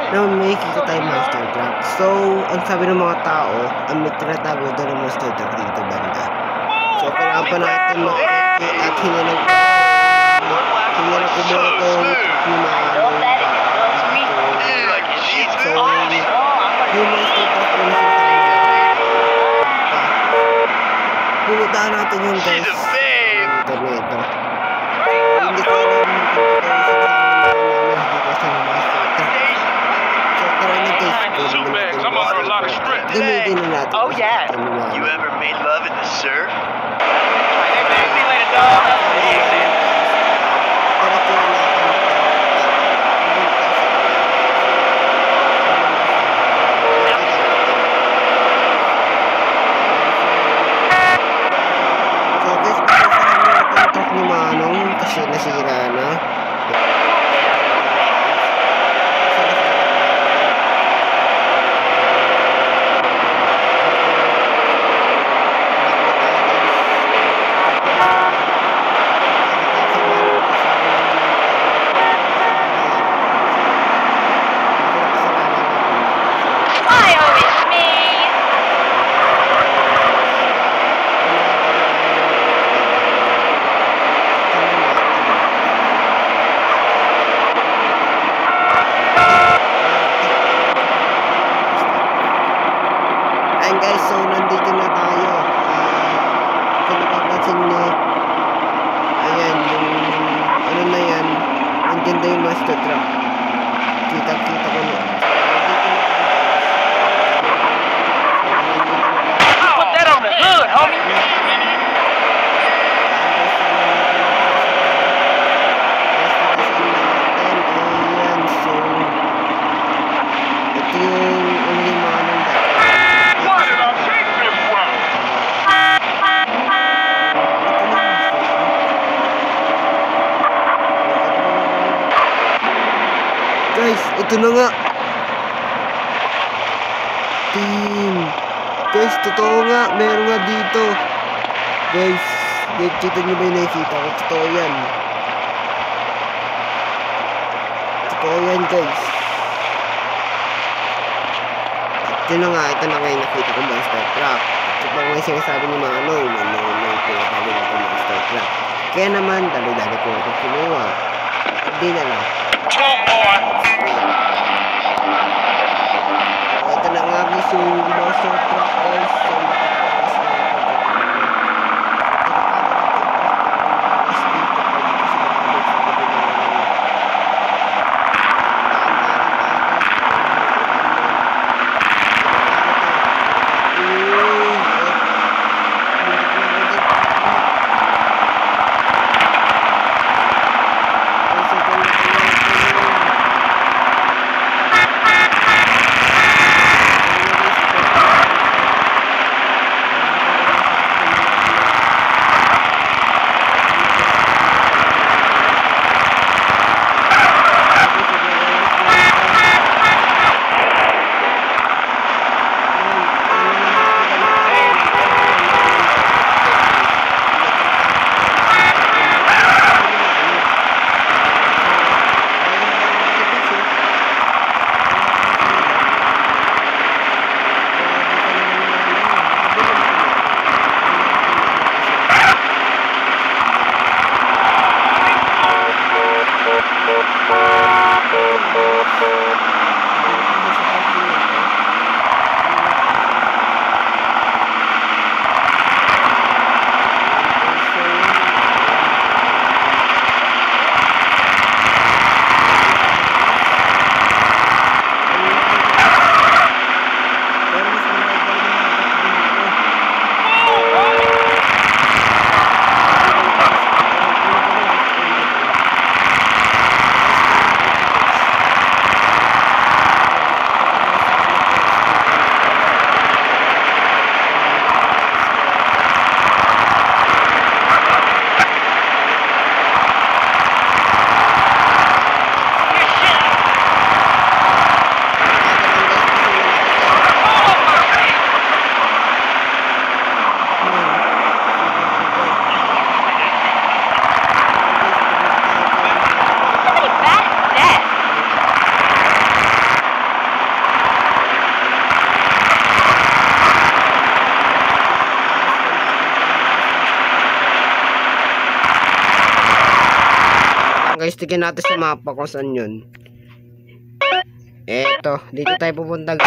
na may kita tayong monster truck. So, ang sabi ng mga tao, ang may tinatago daw ng monster truck dito banda. So, kailangan pa natin makikita at hinga ng kumoto yung mga so, yung monster truck na pumuntahan natin yung guys. Ito. Hindi ko alam kung ito yung nakikita sa monster truck. So, tara na guys. Gamitin na natin. Oh yeah. You ever made love in the surf? Kasi nasira na. Guys, so nandito na tayo. Kung napapansin nyo, ayan, yung ano na yan, ang ganda yung monster truck. Kita ko na. Put that on the hood, homie. Ayan, so ito yung guys, ito na nga. Team. Guys, totoo nga. Meron nga dito. Guys, kita nyo ba yung nakikita ko? Totoo yan. Totoo yan, guys. Ito na nga yung nakita ko monster truck. Ito pa nga yung sinasabi ni Manong. May pinatabi na ito monster truck. Kaya naman, dali-dali ko ito kinuha. Hindi na lang. Ito na nga guys yung monster truck guys. guys, tignan natin sa mapa kung saan yun. Eto, dito tayo pupunta.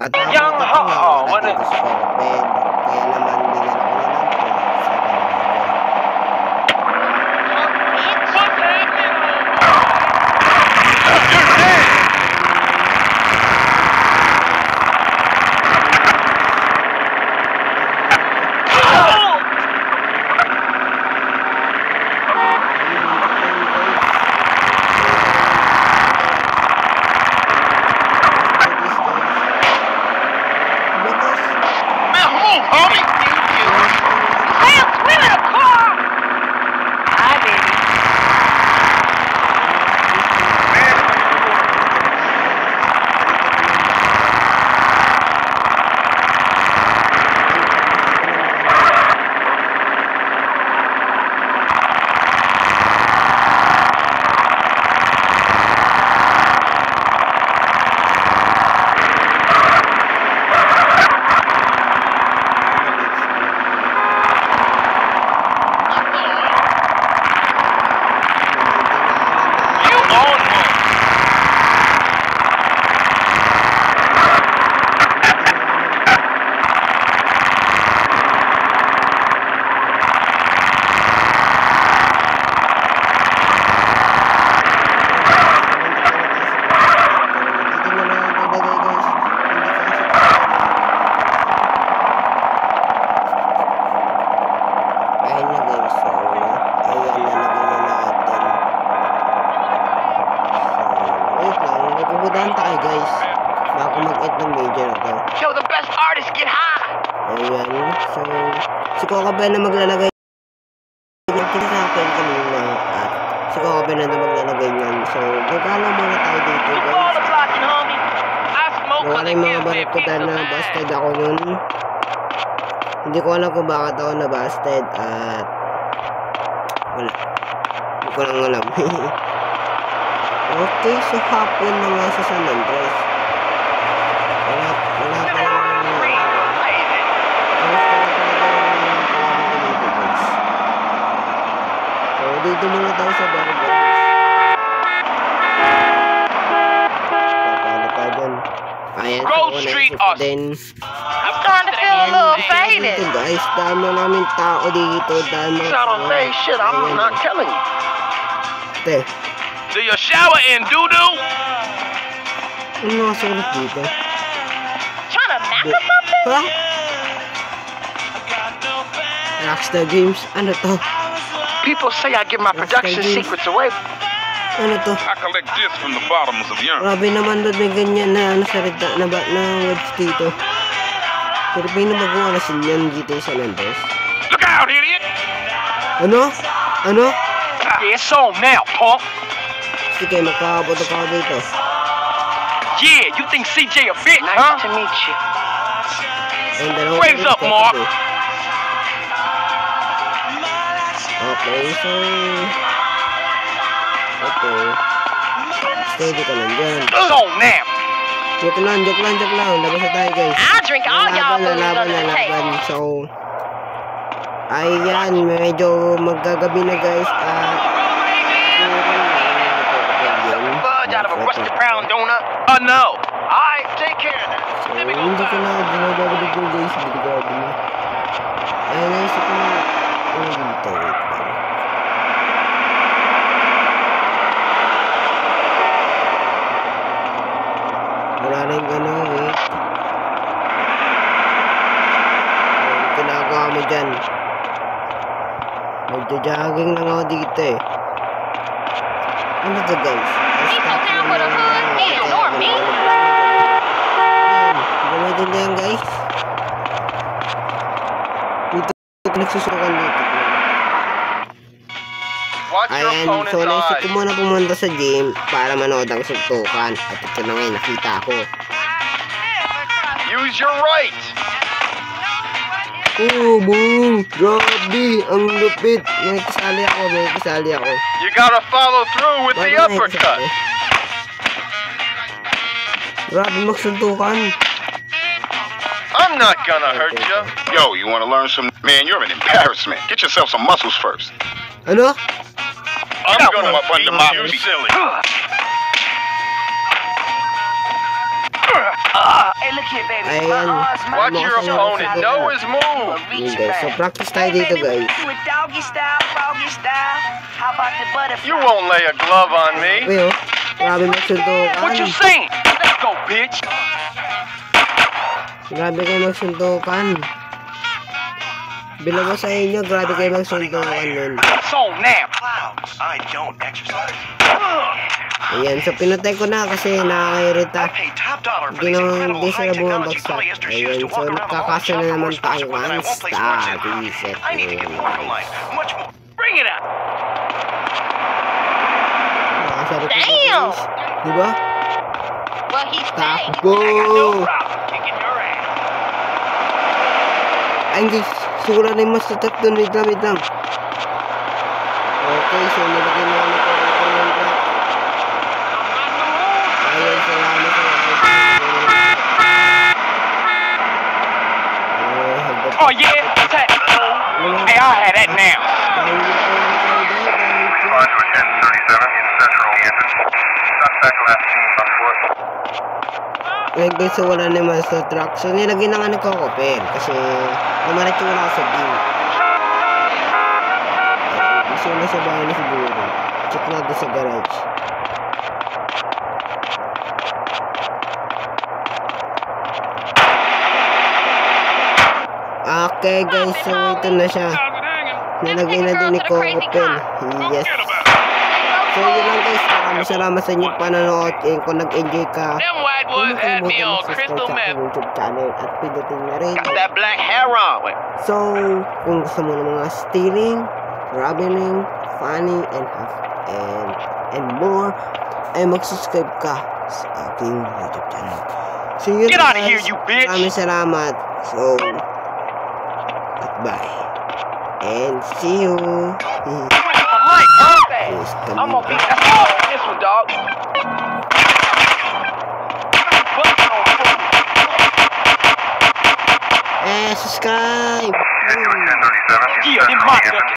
At Yang ha, wala dito sa Corben. Kaya naman dinala ko na lang to sa Pupuntahan tayo guys bago mag-end ng major na to. Yo, the best artists get high. Ayan. So, si Coca Ben na maglalagay niyan kasi sa akin kanina at si Coca Ben na maglalagay niyan. So, magkala muna tayo dito We call the guys. blocking, homie. I smoke Nawala yung mga give me a baril ko piece dahil of na mind. busted ako nun. Hindi ko alam kung bakit ako na busted at wala. Hindi ko lang alam. Okay, so hapon na nga sa San Andres. Wala pa naman so, dito muna tayo sa bar guys. Papalo tayo dyan. Ayan, Grove so, Street Take us. Then, I'm starting to feel a little faded. dito guys, dahil na namin tao dito, dahil mga Shit, I'm not telling you. Te, Do you shower in doo-doo? ano nakasulat dito? Trying to map or something? Ha? Rockstar Games? Ano to? People say I give my production secrets away. Ano to? I collect this from the bottoms of the urn. Grabe naman doon, may ganyan na ano salita na words dito. Pilipino mag-ualasin yan dito sa Nandos. Look out, idiot! Ano? Ano? Yeah, it's on now, punk. Sige, magkakaboto ka dito. Yeah, you think CJ a bitch, Nice huh? to meet you. Ayun, dalawang Raise up, Mark. Okay, so... Okay. Steady ka lang dyan. It's on now. Joke lang. Labas na tayo, guys. I'll drink all y'all booze Lalaban. under the table. So... Ayan, medyo maggagabi na, guys. Fudge out of a rusty brown donut. No. Alright, take care of that. So, hindi ko na binababalik ko, guys. Hindi ko na. Ayan, naisip ko na. Ano dito? Wait lang. Wala na yung ano, wait. Ano ginagawa mo dyan? Nagja-jogging lang ako dito eh. Ano to, guys? People down with a hood, they ignore me. Ayan, gamitin na yan, guys. Dito, nagsusukan dito. Watch your Ayan, opponent's so naisip ko eyes. muna pumunta sa gym para manood ang suntukan. At ito na ngayon, nakita ko. Use your right. Oh, boom! Grabe! Ang lupit! May kasali ako. You gotta follow through with the Bago may uppercut. kasali. Grabe magsuntukan. I'm not gonna hurt you. Yo, you want to learn some? Man, you're an embarrassment. Get yourself some muscles first. Ano? I'm gonna up under my You feet. silly. Hey, look here, baby. Ayan. Watch your Ano, opponent. ano, Know his move. Yun, guys. So practice tayo dito, guys. Doggy style, froggy style. How about the butterfly? You won't lay a glove on me. Uy, oh. Grabe magsuntukan. What you saying? Let's go, bitch. Grabe kayo magsuntukan. Bilang ko sa inyo, grabe kayo magsuntukan nun. It's on now. I don't exercise. Ayan, so pinatay ko na kasi nakakairita. Pay top dollar for Hindi these naman, incredible hindi sila high-technology bumabagsak. polyester shoes Ayan, to so walk around the hall nagkakasya and na shop naman for tayo sports when I one won't play star. sports in. Reset. I need to get more to life. Much more. Bring it out. Nakasarap ko, Damn! guys. Diba? Well, he's staying. Takbo! No problem kicking your ass. Ayun, guys. Siguro na yung mas tatak doon. Wait lang. Okay, so nilagay na ako ng track. Ayun, salamat sa Oh, yeah? That. Hey, I'll have that now. Roger, 1037, Central Hampton. Suspect last seen on foot. Like guys, so wala na yung master truck. So nilagay na nga nagkakopel kasi namarit yung wala ako sa game. Gusto na sa bahay na siguro. Check natin sa garage. Okay guys, so ito na siya. Nilagay na din ni Kokopel. Yes. So yun lang guys, maraming salamat sa inyong panonood. Kung nag-enjoy ka, Them white boys had me on crystal sa meth. aking YouTube channel at pindutin na rin. Got that black hair on. Wait. So, kung gusto mo ng mga stealing, robbing, funny, and more, ay mag-subscribe ka sa aking YouTube channel. So yun Get out of guys, here, you bitch! maraming salamat. So, goodbye. And see you. Please, I'm come gonna be back. this one, dog. Subscribe. Roger, 1037, Yeah, them my